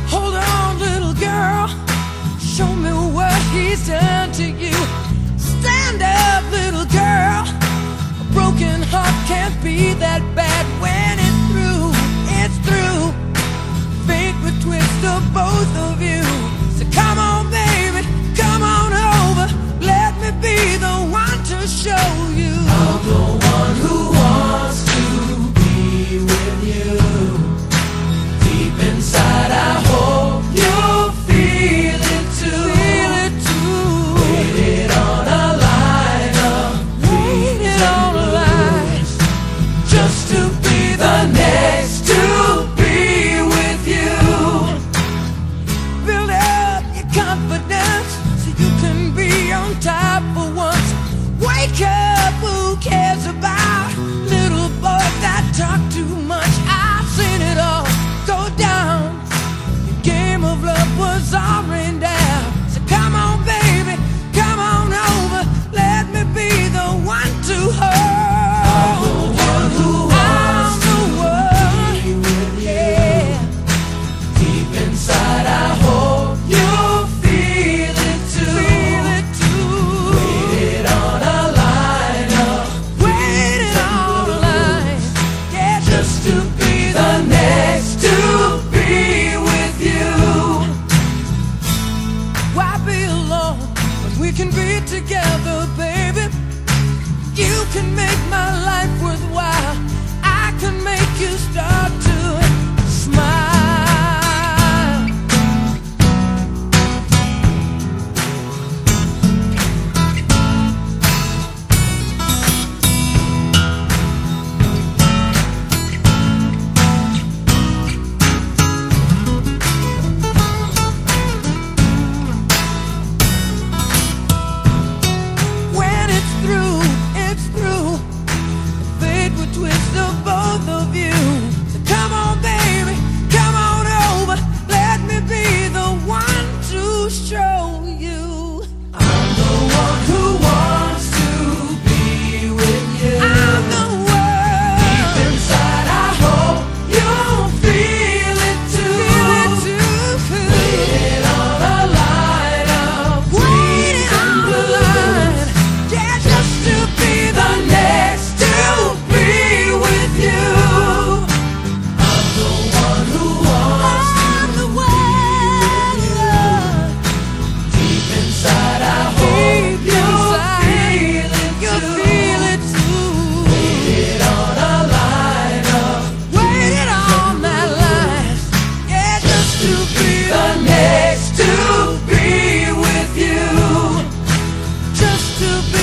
Hold on, little girl, show me what he's done to you. Stand up, little girl, a broken heart can't be that bad. When it's through, it's through. Fate would twist of both of you. So come on, baby, come on over. Let me be the one to show you. I'm the one who wants to be with you. Deep inside, I hope you'll feel it too. Feel it too. Waited on a line of reasons, just to be the next to be with you. Build up your confidence so you can be on top for once. Wake up, who cares about little boys that talk too much? I've seen it all go down. The game of love was all rained down. So come on, baby, come on over. Let me be the one to hold you. I'm the one, yeah. Deep inside, I hope you'll feel it too. Feel it too. Waited on a line up. Waited on a line, yeah, just to be the next to be with you. Why be alone when we can be together, baby? You can make my life worthwhile. I can make you start to smile. When it's through, it's through. Fate would twist of both of you. So come on, baby, come on over. Let me be the one to show you. I'm the one who wants to be with you. I'm the one. Deep inside, I hope you'll feel it too. Feel it too. Waiting on a line of waiting on a line, yeah, just to be the next to be with you. I'm the one who wants to be with you. Deep inside, I hope you'll feel it too. Waited on a line up. Waited on that line, yeah, just to be the next to be with you. Just to be